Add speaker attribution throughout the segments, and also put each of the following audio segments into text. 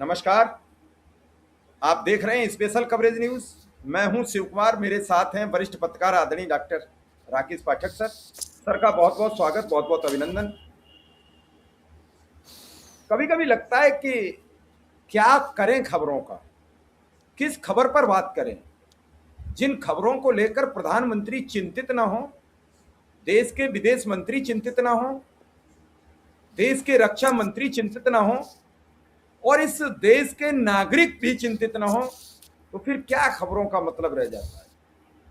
Speaker 1: नमस्कार। आप देख रहे हैं स्पेशल कवरेज न्यूज। मैं हूं शिव कुमार, मेरे साथ हैं वरिष्ठ पत्रकार आदरणीय डॉक्टर राकेश पाठक सर। सर का बहुत बहुत स्वागत, बहुत बहुत अभिनंदन। कभी कभी लगता है कि क्या करें खबरों का, किस खबर पर बात करें। जिन खबरों को लेकर प्रधानमंत्री चिंतित ना हो, देश के विदेश मंत्री चिंतित ना हो, देश के रक्षा मंत्री चिंतित ना हो और इस देश के नागरिक भी चिंतित ना हो, तो फिर क्या खबरों का मतलब रह जाता है।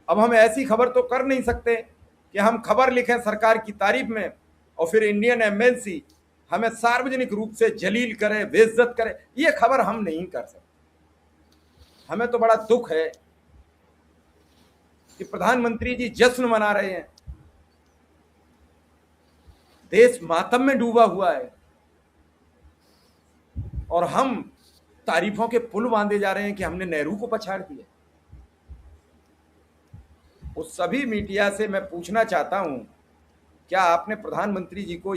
Speaker 1: अब हम ऐसी खबर तो कर नहीं सकते कि हम खबर लिखें सरकार की तारीफ में और फिर इंडियन एम्बेसी हमें सार्वजनिक रूप से जलील करे, बेइज्जत करे। ये खबर हम नहीं कर सकते। हमें तो बड़ा दुख है कि प्रधानमंत्री जी जश्न मना रहे हैं, देश मातम में डूबा हुआ है और हम तारीफों के पुल बांधे जा रहे हैं कि हमने नेहरू को पछाड़ दिया। उस सभी मीडिया से मैं पूछना चाहता हूं, क्या आपने प्रधानमंत्री जी को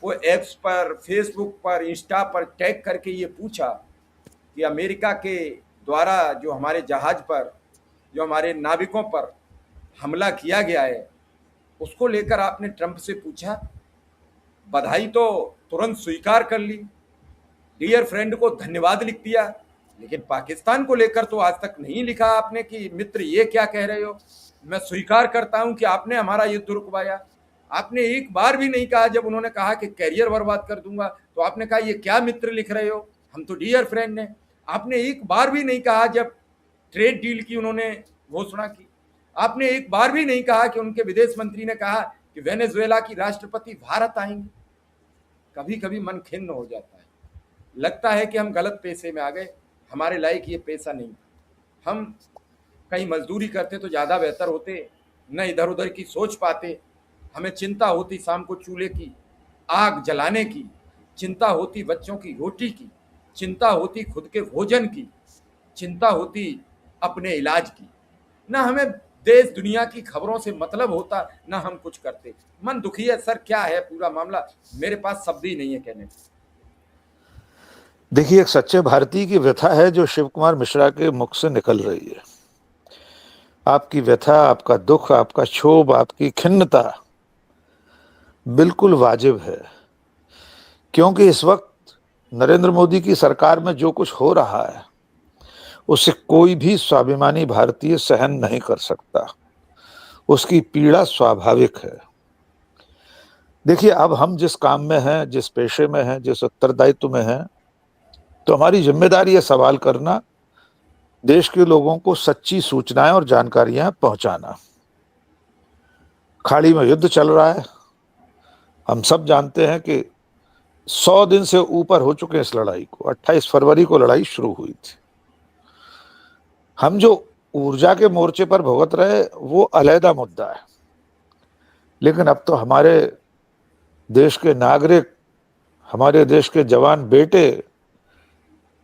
Speaker 1: वो एप्स पर, फेसबुक पर, इंस्टा पर टैग करके ये पूछा कि अमेरिका के द्वारा जो हमारे जहाज पर, जो हमारे नाविकों पर हमला किया गया है, उसको लेकर आपने ट्रंप से पूछा? बधाई तो तुरंत स्वीकार कर ली, डियर फ्रेंड को धन्यवाद लिख दिया, लेकिन पाकिस्तान को लेकर तो आज तक नहीं लिखा आपने कि मित्र ये क्या कह रहे हो, मैं स्वीकार करता हूं कि आपने हमारा युद्ध रुकवाया। आपने एक बार भी नहीं कहा, जब उन्होंने कहा कि कैरियर बर्बाद कर दूंगा तो आपने कहा ये क्या मित्र लिख रहे हो, हम तो डियर फ्रेंड हैं। आपने एक बार भी नहीं कहा जब ट्रेड डील की उन्होंने घोषणा की। आपने एक बार भी नहीं कहा कि उनके विदेश मंत्री ने कहा कि वेनेजुएला की राष्ट्रपति भारत आएंगे। कभी कभी मन खिन्न हो जाता है, लगता है कि हम गलत पेशे में आ गए, हमारे लायक ये पेशा नहीं था। हम कहीं मजदूरी करते तो ज़्यादा बेहतर होते, न इधर उधर की सोच पाते। हमें चिंता होती शाम को चूल्हे की आग जलाने की, चिंता होती बच्चों की रोटी की, चिंता होती खुद के भोजन की, चिंता होती अपने इलाज की। ना हमें देश दुनिया की खबरों से मतलब होता, ना हम कुछ करते। मन दुखी है सर, क्या है पूरा मामला, मेरे पास शब्द ही नहीं है कहने को।
Speaker 2: देखिए, एक सच्चे भारतीय की व्यथा है जो शिव कुमार मिश्रा के मुख से निकल रही है। आपकी व्यथा, आपका दुख, आपका क्षोभ, आपकी खिन्नता बिल्कुल वाजिब है, क्योंकि इस वक्त नरेंद्र मोदी की सरकार में जो कुछ हो रहा है उसे कोई भी स्वाभिमानी भारतीय सहन नहीं कर सकता। उसकी पीड़ा स्वाभाविक है। देखिए, अब हम जिस काम में हैं, जिस पेशे में हैं, जिस उत्तरदायित्व में हैं, तो हमारी जिम्मेदारी है सवाल करना, देश के लोगों को सच्ची सूचनाएं और जानकारियां पहुंचाना। खाड़ी में युद्ध चल रहा है, हम सब जानते हैं कि 100 दिन से ऊपर हो चुके हैं इस लड़ाई को। 28 फरवरी को लड़ाई शुरू हुई थी। हम जो ऊर्जा के मोर्चे पर भुगत रहे वो अलहदा मुद्दा है, लेकिन अब तो हमारे देश के नागरिक, हमारे देश के जवान बेटे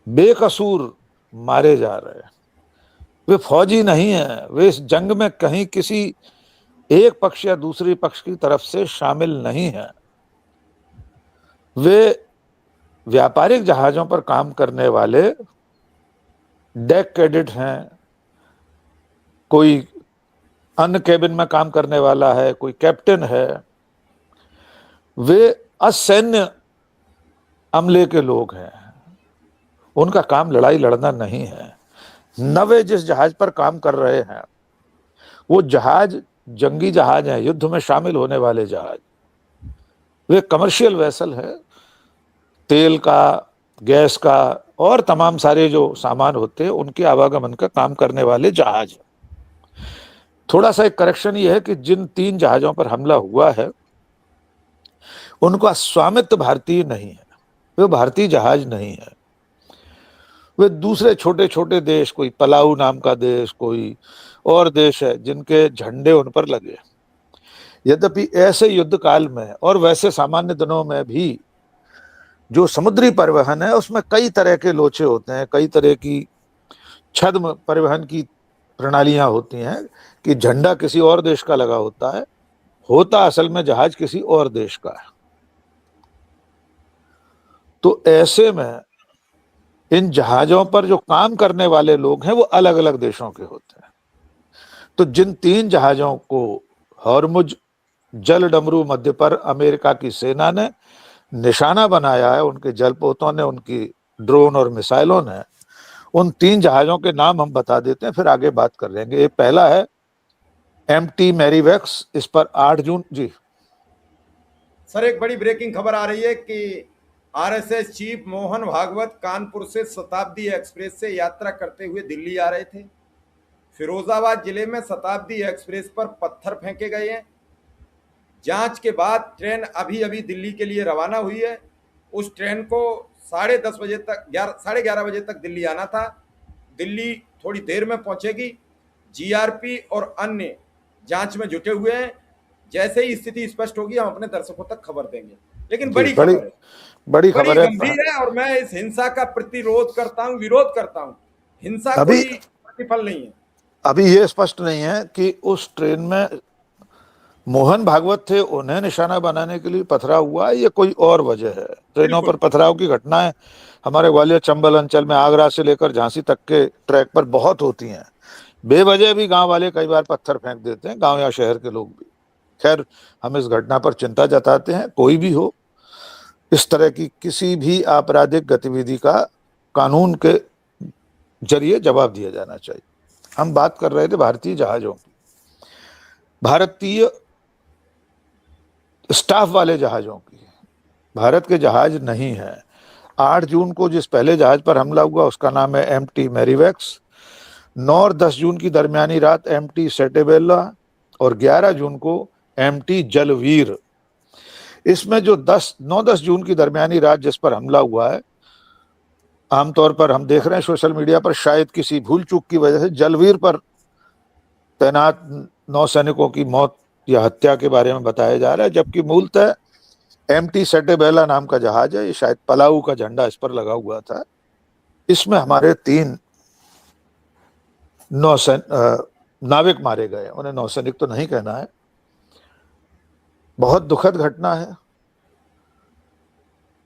Speaker 2: बेकसूर मारे जा रहे हैं। वे फौजी नहीं हैं, वे इस जंग में कहीं किसी एक पक्ष या दूसरी पक्ष की तरफ से शामिल नहीं है। वे व्यापारिक जहाजों पर काम करने वाले डेक कैडेट हैं, कोई अन्य केबिन में काम करने वाला है, कोई कैप्टन है। वे असैन्य अमले के लोग हैं, उनका काम लड़ाई लड़ना नहीं है। नवे जिस जहाज पर काम कर रहे हैं वो जहाज जंगी जहाज है, युद्ध में शामिल होने वाले जहाज। वे कमर्शियल वेसल है, तेल का, गैस का और तमाम सारे जो सामान होते हैं उनके आवागमन का काम करने वाले जहाज। थोड़ा सा एक करेक्शन ये है कि जिन 3 जहाजों पर हमला हुआ है उनका स्वामित्व भारतीय नहीं है, वे भारतीय जहाज नहीं है। वे दूसरे छोटे छोटे देश, कोई पलाऊ नाम का देश, कोई और देश है जिनके झंडे उन पर लगे। यद्यपि ऐसे युद्ध काल में और वैसे सामान्य दिनों में भी जो समुद्री परिवहन है उसमें कई तरह के लोचे होते हैं, कई तरह की छद्म परिवहन की प्रणालियां होती हैं कि झंडा किसी और देश का लगा होता असल में जहाज किसी और देश का है। तो ऐसे में इन जहाजों पर जो काम करने वाले लोग हैं वो अलग अलग देशों के होते हैं। तो जिन 3 जहाजों को हॉर्मुज जल डमरू मध्य पर अमेरिका की सेना ने निशाना बनाया है, उनके जलपोतों ने, उनकी ड्रोन और मिसाइलों ने, उन 3 जहाजों के नाम हम बता देते हैं, फिर आगे बात कर लेंगे। एक पहला है MT मैरीवेक्स, इस पर 8 जून जी।
Speaker 1: सर, एक बड़ी ब्रेकिंग खबर आ रही है कि आरएसएस चीफ मोहन भागवत कानपुर से शताब्दी एक्सप्रेस से यात्रा करते हुए दिल्ली आ रहे थे। फिरोजाबाद जिले में शताब्दी एक्सप्रेस पर पत्थर फेंके गए हैं। जांच के बाद ट्रेन अभी अभी दिल्ली के लिए रवाना हुई है। उस ट्रेन को 10:30 बजे तक 11:30 बजे तक दिल्ली आना था। दिल्ली थोड़ी देर में पहुंचेगी। जीआरपी और अन्य जांच में जुटे हुए हैं। जैसे ही स्थिति स्पष्ट होगी हम अपने दर्शकों तक खबर देंगे। लेकिन बड़ी खबर है,
Speaker 2: बड़ी
Speaker 1: बड़ी
Speaker 2: खबर है।
Speaker 1: गंभीर है और मैं इस हिंसा का प्रतिरोध करता हूं, विरोध करता हूं। हिंसा
Speaker 2: अभी
Speaker 1: कोई प्रतिफल नहीं है।
Speaker 2: अभी ये स्पष्ट नहीं है कि उस ट्रेन में मोहन भागवत थे, उन्हें निशाना बनाने के लिए पथराव हुआ है, ये कोई और वजह है। ट्रेनों पर पथराव की घटनाएं हमारे ग्वालियर चंबल अंचल में आगरा से लेकर झांसी तक के ट्रैक पर बहुत होती हैं। बेवजह भी गांव वाले कई बार पत्थर फेंक देते हैं, गांव या शहर के लोग भी। खैर, हम इस घटना पर चिंता जताते हैं। कोई भी हो, इस तरह की किसी भी आपराधिक गतिविधि का कानून के जरिए जवाब दिया जाना चाहिए। हम बात कर रहे थे भारतीय जहाजों की, भारतीय स्टाफ वाले जहाजों की। भारत के जहाज नहीं है। 8 जून को जिस पहले जहाज पर हमला हुआ उसका नाम है MT मैरीवेक्स। 9 और 10 जून की दरमियानी रात MT सेटेबेला और 11 जून को MT जलवीर। इसमें जो 9-10 जून की दरमियानी रात जिस पर हमला हुआ है, आमतौर पर हम देख रहे हैं सोशल मीडिया पर शायद किसी भूल चूक की वजह से जलवीर पर तैनात नौसैनिकों की मौत या हत्या के बारे में बताया जा रहा है, जबकि मूलतः MT सेटेबेला नाम का जहाज है। ये शायद पलाऊ का झंडा इस पर लगा हुआ था। इसमें हमारे 3 नाविक मारे गए। उन्हें नौसैनिक तो नहीं कहना है। बहुत दुखद घटना है।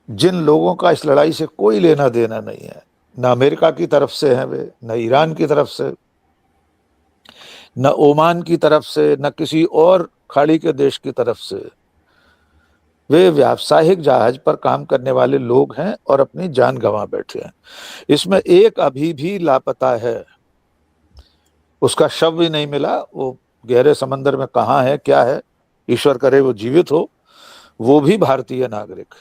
Speaker 2: जिन लोगों का इस लड़ाई से कोई लेना देना नहीं है, न अमेरिका की तरफ से हैं वे, न ईरान की तरफ से, न ओमान की तरफ से, न किसी और खाड़ी के देश की तरफ से, वे व्यावसायिक जहाज पर काम करने वाले लोग हैं और अपनी जान गंवा बैठे हैं। इसमें एक अभी भी लापता है, उसका शव भी नहीं मिला। वो गहरे समंदर में कहाँ है, क्या है, ईश्वर करे वो जीवित हो। वो भी भारतीय नागरिक।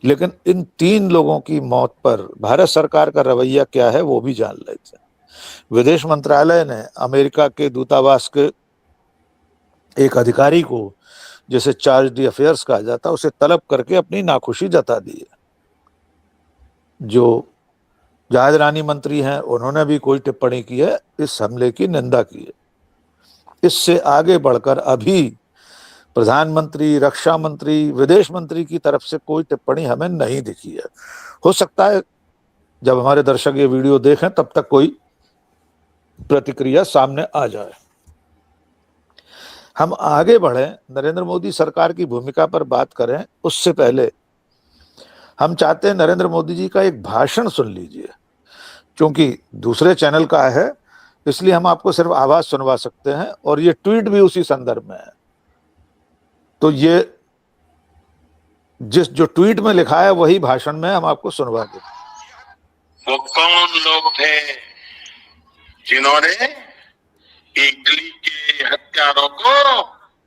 Speaker 2: लेकिन इन 3 लोगों की मौत पर भारत सरकार का रवैया क्या है वो भी जान लेते हैं। विदेश मंत्रालय ने अमेरिका के दूतावास के एक अधिकारी को, जिसे चार्ज डी अफेयर्स कहा जाता है, उसे तलब करके अपनी नाखुशी जता दी है। जो जहाजरानी मंत्री हैं उन्होंने भी कोई टिप्पणी की है, इस हमले की निंदा की है। इससे आगे बढ़कर अभी प्रधानमंत्री, रक्षा मंत्री, विदेश मंत्री की तरफ से कोई टिप्पणी हमें नहीं दिखी है। हो सकता है जब हमारे दर्शक ये वीडियो देखें तब तक कोई प्रतिक्रिया सामने आ जाए। हम आगे बढ़े, नरेंद्र मोदी सरकार की भूमिका पर बात करें उससे पहले हम चाहते हैं नरेंद्र मोदी जी का एक भाषण सुन लीजिए। क्योंकि दूसरे चैनल का है इसलिए हम आपको सिर्फ आवाज सुनवा सकते हैं और ये ट्वीट भी उसी संदर्भ में है। तो ये जो ट्वीट में लिखा है वही भाषण में हम आपको सुनवा देते।
Speaker 3: वो कौन लोग थे जिन्होंने इटली के हत्यारों को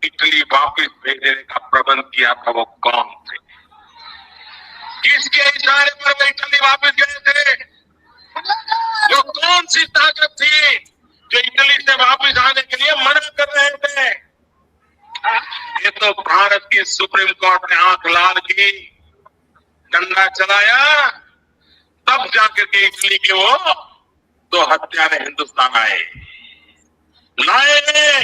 Speaker 3: इटली वापस भेजने का प्रबंध किया था? वो कौन थे? किसके इशारे पर वो इटली वापस गए थे? वो कौन सी ताकत थी जो इटली से वापस आने के लिए मना कर रहे थे? ये तो भारत की सुप्रीम कोर्ट ने आंख लाल की, डंडा चलाया, तब जाकर के इटली के वो 2 हत्यारे हिंदुस्तान आए। लाए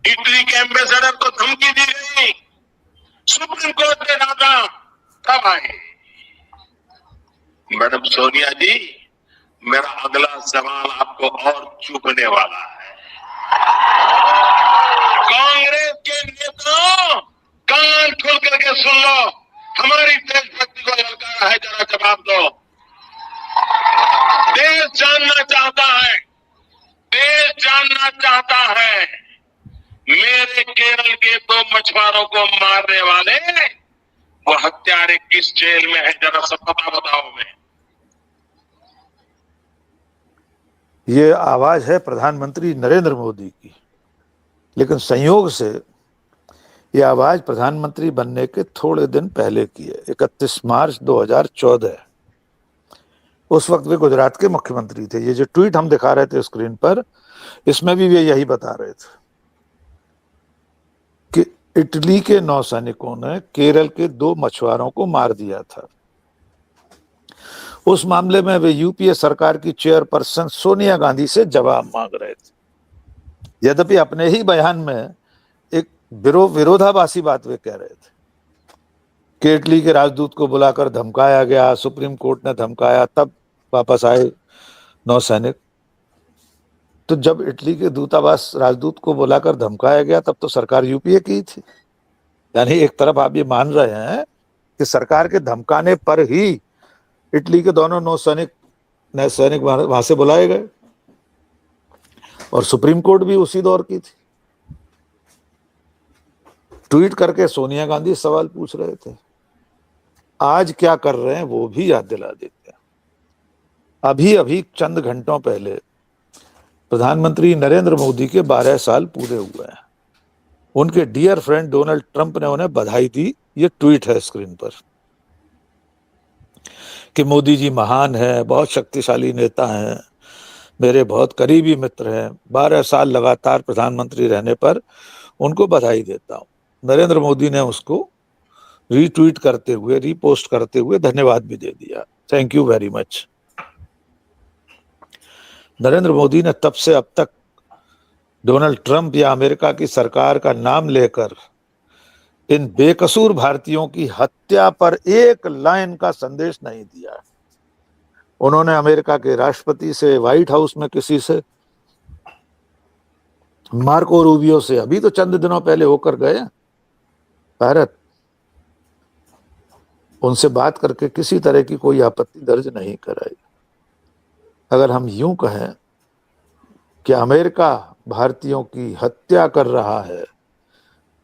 Speaker 3: इटली के एम्बेसडर को धमकी दी गई, सुप्रीम कोर्ट ने डांटा, तब आए। मैडम सोनिया जी, मेरा अगला सवाल आपको और चुभने वाला है। कांग्रेस के नेताओं, कान खोल करके सुन लो, हमारी देशभक्ति को ललकारा है, जरा जवाब दो। देश जानना चाहता है, देश जानना चाहता है, मेरे केरल के 2 मछुआरों को मारने वाले वो हत्यारे किस जेल में है, जरा सब पता बताओ। मैं
Speaker 2: ये आवाज है प्रधानमंत्री नरेंद्र मोदी की, लेकिन संयोग से ये आवाज प्रधानमंत्री बनने के थोड़े दिन पहले की है। 31 मार्च 2014, उस वक्त वे गुजरात के मुख्यमंत्री थे। ये जो ट्वीट हम दिखा रहे थे स्क्रीन पर, इसमें भी वे यही बता रहे थे कि इटली के नौसैनिकों ने केरल के 2 मछुआरों को मार दिया था। उस मामले में वे यूपीए सरकार की चेयरपर्सन सोनिया गांधी से जवाब मांग रहे थे। यद्यपि अपने ही बयान में एक विरोधाभासी बात वे कह रहे थे कि इटली के राजदूत को बुलाकर धमकाया गया, सुप्रीम कोर्ट ने धमकाया, तब वापस आए नौसैनिक। तो जब इटली के दूतावास राजदूत को बुलाकर धमकाया गया, तब तो सरकार यूपीए की थी। यानी एक तरफ आप ये मान रहे हैं कि सरकार के धमकाने पर ही इटली के दोनों नौसैनिक वहां से बुलाए गए, और सुप्रीम कोर्ट भी उसी दौर की थी। ट्वीट करके सोनिया गांधी सवाल पूछ रहे थे। आज क्या कर रहे हैं वो भी याद दिला देते हैं। अभी चंद घंटों पहले प्रधानमंत्री नरेंद्र मोदी के 12 साल पूरे हुए हैं। उनके डियर फ्रेंड डोनाल्ड ट्रंप ने उन्हें बधाई दी। ये ट्वीट है स्क्रीन पर कि मोदी जी महान है, बहुत शक्तिशाली नेता हैं, मेरे बहुत करीबी मित्र हैं, 12 साल लगातार प्रधानमंत्री रहने पर उनको बधाई देता हूं। नरेंद्र मोदी ने उसको रीट्वीट करते हुए, रीपोस्ट करते हुए धन्यवाद भी दे दिया। Thank you very much. Narendra Modi ने तब से अब तक डोनाल्ड ट्रंप या अमेरिका की सरकार का नाम लेकर इन बेकसूर भारतीयों की हत्या पर एक लाइन का संदेश नहीं दिया। उन्होंने अमेरिका के राष्ट्रपति से, व्हाइट हाउस में किसी से, मार्को रूबियो से अभी तो चंद दिनों पहले होकर गए भारत, उनसे बात करके किसी तरह की कोई आपत्ति दर्ज नहीं कराई। अगर हम यूं कहें कि अमेरिका भारतीयों की हत्या कर रहा है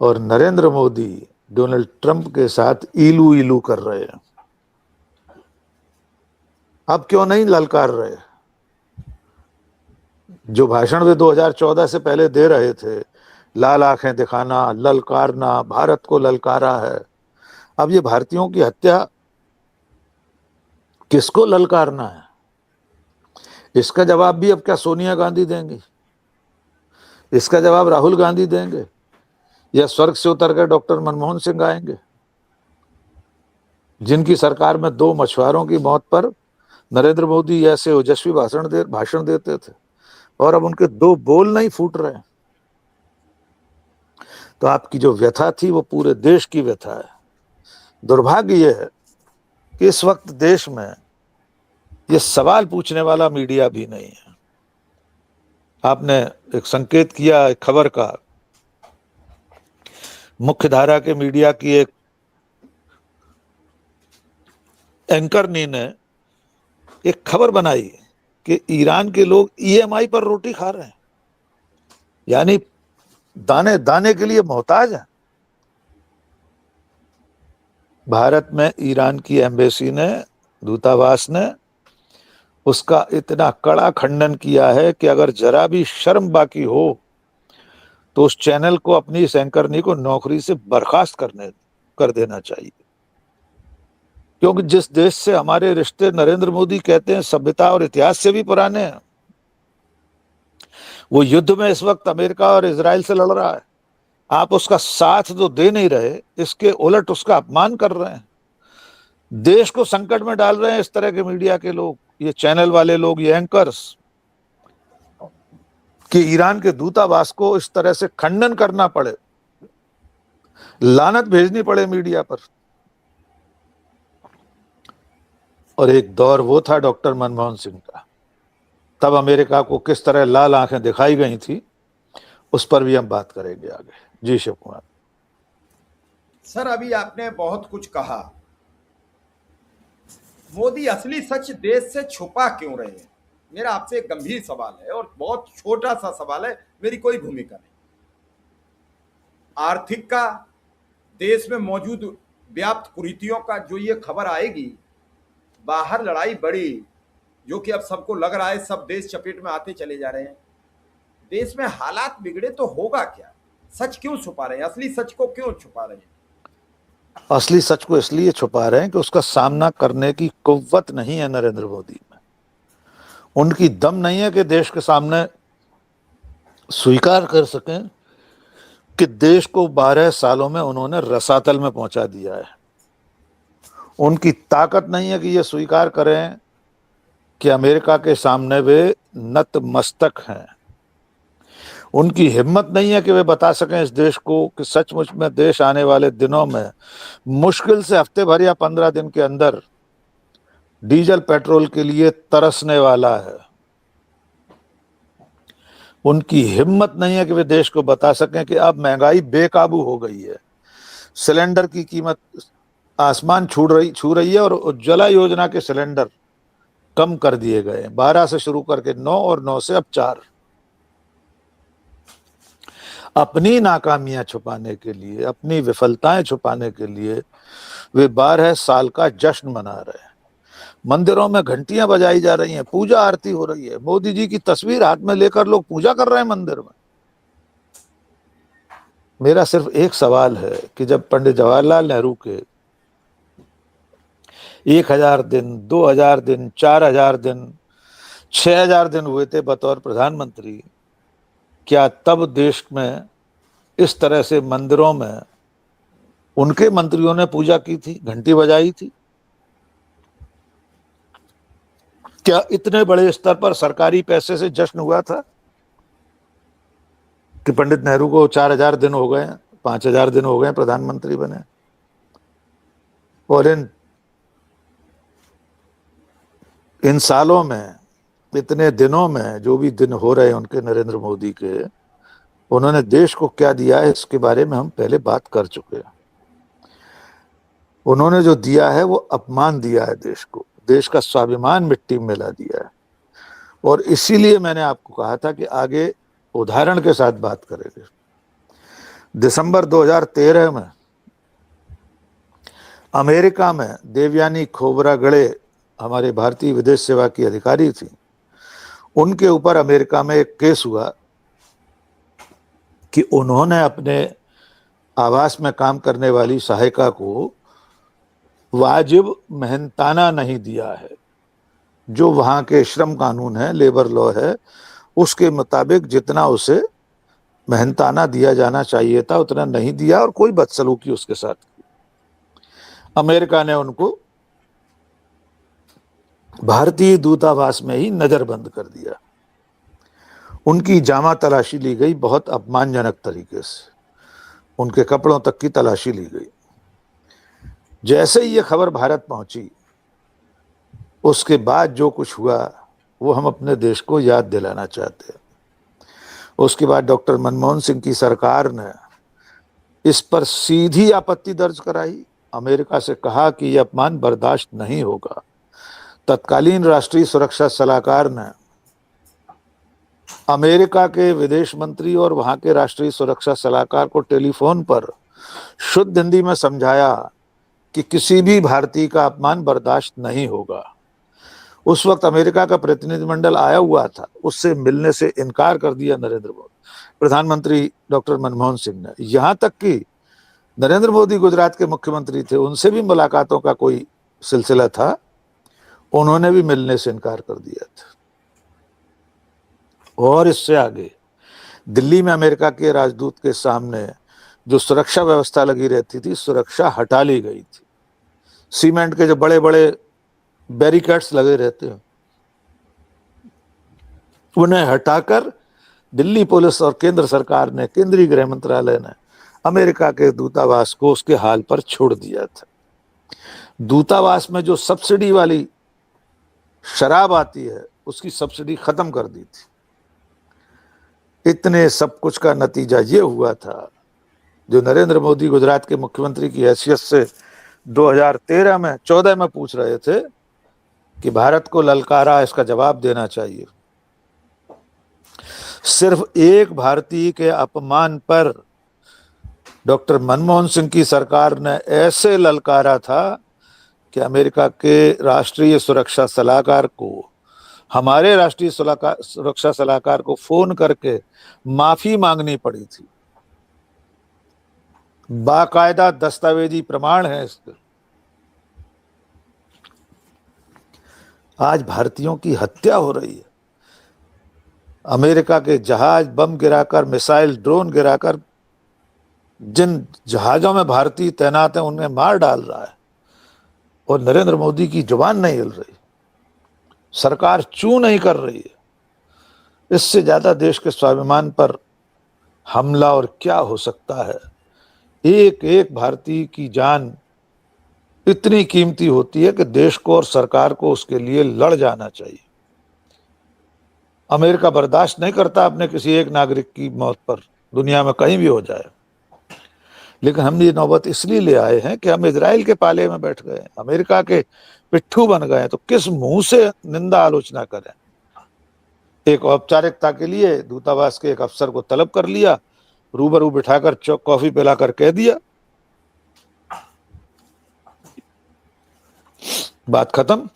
Speaker 2: और नरेंद्र मोदी डोनाल्ड ट्रंप के साथ इलू इलू कर रहे हैं, अब क्यों नहीं ललकार रहे? जो भाषण वे 2014 से पहले दे रहे थे, लाल आंखें दिखाना, ललकारना, भारत को ललकारा है, अब ये भारतीयों की हत्या किसको ललकारना है? इसका जवाब भी अब क्या सोनिया गांधी देंगी? इसका जवाब राहुल गांधी देंगे? या स्वर्ग से उतर कर डॉक्टर मनमोहन सिंह आएंगे, जिनकी सरकार में 2 मछुआरों की मौत पर नरेंद्र मोदी ऐसे ओजस्वी भाषण देते थे, और अब उनके 2 बोल नहीं फूट रहे हैं? तो आपकी जो व्यथा थी वो पूरे देश की व्यथा है। दुर्भाग्य यह है कि इस वक्त देश में ये सवाल पूछने वाला मीडिया भी नहीं है। आपने एक संकेत किया एक खबर का, मुख्य के मीडिया की एक एंकरनी ने एक खबर बनाई कि ईरान के लोग ईएमआई पर रोटी खा रहे हैं, यानी दाने दाने के लिए मोहताज है। भारत में ईरान की एम्बेसी ने, दूतावास ने उसका इतना कड़ा खंडन किया है कि अगर जरा भी शर्म बाकी हो तो उस चैनल को, अपनी इस एंकरनी को नौकरी से बर्खास्त कर देना चाहिए। क्योंकि जिस देश से हमारे रिश्ते नरेंद्र मोदी कहते हैं सभ्यता और इतिहास से भी पुराने हैं, वो युद्ध में इस वक्त अमेरिका और इजराइल से लड़ रहा है। आप उसका साथ तो दे नहीं रहे, इसके उलट उसका अपमान कर रहे हैं, देश को संकट में डाल रहे हैं इस तरह के मीडिया के लोग, ये चैनल वाले लोग, ये एंकर्स, कि ईरान के दूतावास को इस तरह से खंडन करना पड़े, लानत भेजनी पड़े मीडिया पर। और एक दौर वो था डॉक्टर मनमोहन सिंह का, तब अमेरिका को किस तरह लाल आंखें दिखाई गई थी, उस पर भी हम बात करेंगे आगे। जी शिव कुमार।
Speaker 1: सर, अभी आपने बहुत कुछ कहा मोदी असली सच देश से छुपा क्यों रहे हैं? मेरा आपसे एक गंभीर सवाल है और बहुत छोटा सा सवाल है, मेरी कोई भूमिका नहीं। आर्थिक का, देश में मौजूद व्याप्त कुरीतियों का जो ये खबर आएगी, बाहर लड़ाई बड़ी, जो कि अब सबको लग रहा है सब देश चपेट में आते चले जा रहे हैं, देश में हालात बिगड़े तो होगा क्या? सच क्यों छुपा रहे हैं? असली सच को क्यों छुपा रहे हैं?
Speaker 2: असली सच को इसलिए छुपा रहे हैं कि उसका सामना करने की कुव्वत नहीं है नरेंद्र मोदी में। उनकी दम नहीं है कि देश के सामने स्वीकार कर सकें कि देश को 12 सालों में उन्होंने रसातल में पहुंचा दिया है। उनकी ताकत नहीं है कि ये स्वीकार करें कि अमेरिका के सामने वे नतमस्तक हैं। उनकी हिम्मत नहीं है कि वे बता सकें इस देश को कि सचमुच में देश आने वाले दिनों में मुश्किल से हफ्ते भर या 15 दिन के अंदर डीजल पेट्रोल के लिए तरसने वाला है। उनकी हिम्मत नहीं है कि वे देश को बता सकें कि अब महंगाई बेकाबू हो गई है, सिलेंडर की कीमत आसमान छू रही है और उज्ज्वला योजना के सिलेंडर कम कर दिए गए, 12 से शुरू करके 9 और 9 से अब 4। अपनी नाकामियां छुपाने के लिए, अपनी विफलताएं छुपाने के लिए वे 12 साल का जश्न मना रहे हैं। मंदिरों में घंटियां बजाई जा रही हैं, पूजा आरती हो रही है, मोदी जी की तस्वीर हाथ में लेकर लोग पूजा कर रहे हैं मंदिर में। मेरा सिर्फ एक सवाल है कि जब पंडित जवाहरलाल नेहरू के 1000 दिन, 2000 दिन, 4000 दिन, 6000 दिन हुए थे बतौर प्रधानमंत्री, क्या तब देश में इस तरह से मंदिरों में उनके मंत्रियों ने पूजा की थी, घंटी बजाई थी? क्या इतने बड़े स्तर पर सरकारी पैसे से जश्न हुआ था कि पंडित नेहरू को 4000 दिन हो गए, 5000 दिन हो गए प्रधानमंत्री बने, और इन सालों में, इतने दिनों में, जो भी दिन हो रहे हैं उनके, नरेंद्र मोदी के, उन्होंने देश को क्या दिया है इसके बारे में हम पहले बात कर चुके हैं। उन्होंने जो दिया है वो अपमान दिया है देश को, देश का स्वाभिमान मिट्टी में मिला दिया है। और इसीलिए मैंने आपको कहा था कि आगे उदाहरण के साथ बात करेंगे। दिसंबर 2013 में अमेरिका में देवयानी खोबरागड़े, हमारे भारतीय विदेश सेवा की अधिकारी थी, उनके ऊपर अमेरिका में एक केस हुआ कि उन्होंने अपने आवास में काम करने वाली सहायिका को वाजिब मेहनताना नहीं दिया है। जो वहाँ के श्रम कानून है, लेबर लॉ है, उसके मुताबिक जितना उसे मेहनताना दिया जाना चाहिए था उतना नहीं दिया और कोई बदसलूकी उसके साथ की। अमेरिका ने उनको भारतीय दूतावास में ही नजरबंद कर दिया। उनकी जामा तलाशी ली गई बहुत अपमानजनक तरीके से, उनके कपड़ों तक की तलाशी ली गई। जैसे ही ये खबर भारत पहुंची, उसके बाद जो कुछ हुआ वो हम अपने देश को याद दिलाना चाहते हैं। उसके बाद डॉक्टर मनमोहन सिंह की सरकार ने इस पर सीधी आपत्ति दर्ज कराई, अमेरिका से कहा कि यह अपमान बर्दाश्त नहीं होगा। तत्कालीन राष्ट्रीय सुरक्षा सलाहकार ने अमेरिका के विदेश मंत्री और वहां के राष्ट्रीय सुरक्षा सलाहकार को टेलीफोन पर शुद्ध हिंदी में समझाया कि किसी भी भारतीय का अपमान बर्दाश्त नहीं होगा। उस वक्त अमेरिका का प्रतिनिधिमंडल आया हुआ था, उससे मिलने से इनकार कर दिया नरेंद्र मोदी, प्रधानमंत्री डॉक्टर मनमोहन सिंह ने। यहां तक कि नरेंद्र मोदी गुजरात के मुख्यमंत्री थे, उनसे भी मुलाकातों का कोई सिलसिला था, उन्होंने भी मिलने से इनकार कर दिया था। और इससे आगे दिल्ली में अमेरिका के राजदूत के सामने जो सुरक्षा व्यवस्था लगी रहती थी, सुरक्षा हटा ली गई थी। सीमेंट के जो बड़े बड़े बैरिकेड्स लगे रहते हैं, उन्हें हटाकर दिल्ली पुलिस और केंद्र सरकार ने, केंद्रीय गृह मंत्रालय ने अमेरिका के दूतावास को उसके हाल पर छोड़ दिया था। दूतावास में जो सब्सिडी वाली शराब आती है, उसकी सब्सिडी खत्म कर दी थी। इतने सब कुछ का नतीजा ये हुआ था, जो नरेंद्र मोदी गुजरात के मुख्यमंत्री की हैसियत से 2013 में 14 में पूछ रहे थे कि भारत को ललकारा, इसका जवाब देना चाहिए। सिर्फ एक भारतीय के अपमान पर डॉक्टर मनमोहन सिंह की सरकार ने ऐसे ललकारा था कि अमेरिका के राष्ट्रीय सुरक्षा सलाहकार को, हमारे राष्ट्रीय सुरक्षा सलाहकार को फोन करके माफी मांगनी पड़ी थी। बाकायदा दस्तावेजी प्रमाण है इसके। आज भारतीयों की हत्या हो रही है। अमेरिका के जहाज बम गिराकर, मिसाइल ड्रोन गिराकर जिन जहाजों में भारतीय तैनात हैं उन्हें मार डाल रहा है, और नरेंद्र मोदी की जुबान नहीं हिल रही, सरकार चू नहीं कर रही है। इससे ज्यादा देश के स्वाभिमान पर हमला और क्या हो सकता है। एक एक भारतीय की जान इतनी कीमती होती है कि देश को और सरकार को उसके लिए लड़ जाना चाहिए। अमेरिका बर्दाश्त नहीं करता अपने किसी एक नागरिक की मौत पर, दुनिया में कहीं भी हो जाए। लेकिन हम ये नौबत इसलिए ले आए हैं कि हम इजराइल के पाले में बैठ गए, अमेरिका के पिट्ठू बन गए, तो किस मुंह से निंदा आलोचना करें। एक औपचारिकता के लिए दूतावास के एक अफसर को तलब कर लिया, रूबरू बिठाकर कॉफी पिलाकर कह दिया, बात खत्म।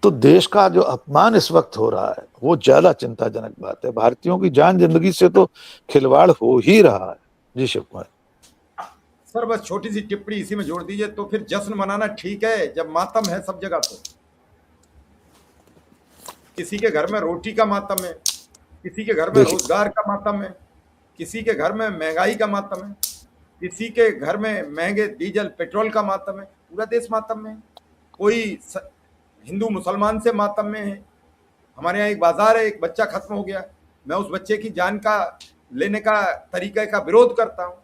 Speaker 2: तो देश का जो अपमान इस वक्त हो रहा है वो ज्यादा चिंताजनक बात है। भारतीयों की जान जिंदगी से तो खिलवाड़ हो ही रहा है। जी शिव कुमार।
Speaker 1: सर बस छोटी सी टिप्पणी इसी में जोड़ दीजिए, तो फिर जश्न मनाना ठीक है जब मातम है सब जगह? तो किसी के घर में रोटी का मातम है, किसी के घर में रोजगार का मातम है, किसी के घर में महंगाई का मातम है, किसी के घर में महंगे डीजल पेट्रोल का मातम है। पूरा देश मातम में है। कोई हिंदू मुसलमान से मातम में है। हमारे यहाँ एक बाजार है, एक बच्चा खत्म हो गया, मैं उस बच्चे की जान का लेने का तरीके का विरोध करता हूँ।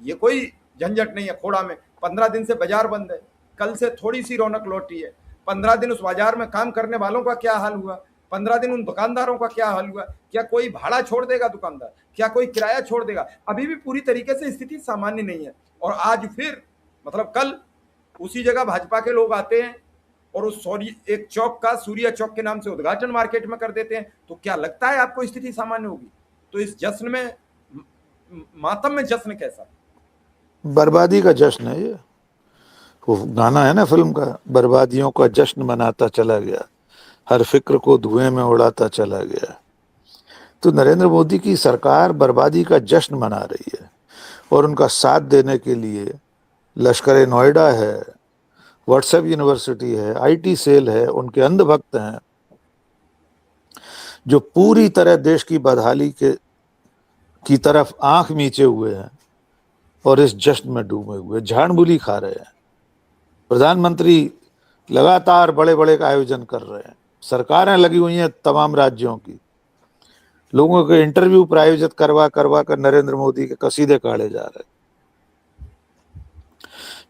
Speaker 1: ये कोई झंझट नहीं है। खोड़ा में 15 दिन से बाजार बंद है, कल से थोड़ी सी रौनक लौटी है। 15 दिन उस बाजार में काम करने वालों का क्या हाल हुआ, 15 दिन उन दुकानदारों का क्या हाल हुआ। क्या कोई भाड़ा छोड़ देगा दुकानदार? क्या कोई किराया छोड़ देगा? अभी भी पूरी तरीके से स्थिति सामान्य नहीं है। और आज फिर मतलब कल उसी जगह भाजपा के लोग आते हैं और उस एक चौक का सूर्य चौक के नाम से उद्घाटन मार्केट में कर देते हैं। तो क्या लगता है आपको स्थिति सामान्य होगी? तो इस जश्न में, मातम में जश्न कैसा?
Speaker 2: बर्बादी का जश्न है ये। वो गाना है ना फिल्म का, बर्बादियों का जश्न मनाता चला गया, हर फिक्र को धुएं में उड़ाता चला गया। तो नरेंद्र मोदी की सरकार बर्बादी का जश्न मना रही है, और उनका साथ देने के लिए लश्कर नोएडा है, व्हाट्सएप यूनिवर्सिटी है, आईटी सेल है, उनके अंधभक्त हैं जो पूरी तरह देश की बदहाली की तरफ आंख मीचे हुए हैं और इस जश्न में डूबे हुए झाड़मूली खा रहे हैं। प्रधानमंत्री लगातार बड़े बड़े का आयोजन कर रहे हैं, सरकारें लगी हुई हैं तमाम राज्यों की, लोगों के इंटरव्यू प्रायोजित करवा कर नरेंद्र मोदी के कसीदे काढ़े जा रहे हैं।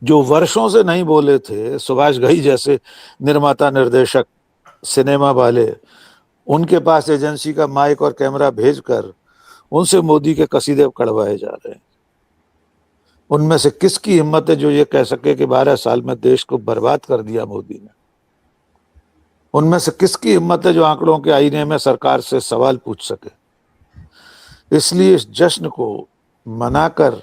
Speaker 2: जो वर्षों से नहीं बोले थे, सुभाष घई जैसे निर्माता निर्देशक सिनेमा वाले, उनके पास एजेंसी का माइक और कैमरा भेजकर उनसे मोदी के कसीदे कढ़वाए जा रहे हैं। उनमें से किसकी हिम्मत है जो ये कह सके कि 12 साल में देश को बर्बाद कर दिया मोदी ने? उनमें से किसकी हिम्मत है जो आंकड़ों के आईने में सरकार से सवाल पूछ सके? इसलिए इस जश्न को मनाकर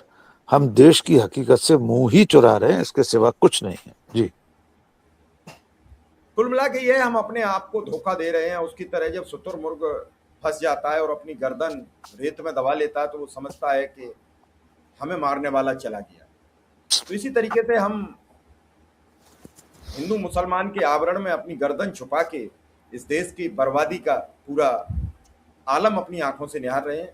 Speaker 2: हम देश की हकीकत से मुंह ही चुरा रहे हैं, इसके सिवा कुछ नहीं है। जी
Speaker 1: कुल मिला के ये हम अपने आप को धोखा दे रहे हैं। उसकी तरह जब शुतुरमुर्ग फंस जाता है और अपनी गर्दन रेत में दबा लेता है तो वो समझता है कि हमें मारने वाला चला गया। तो इसी तरीके से हम हिंदू मुसलमान के आवरण में अपनी गर्दन छुपा के इस देश की बर्बादी का पूरा आलम अपनी आंखों से निहार रहे हैं।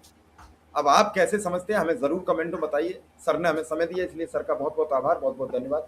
Speaker 1: अब आप कैसे समझते हैं हमें जरूर कमेंट में बताइए। सर ने हमें समय दिया इसलिए सर का बहुत बहुत आभार, बहुत बहुत धन्यवाद।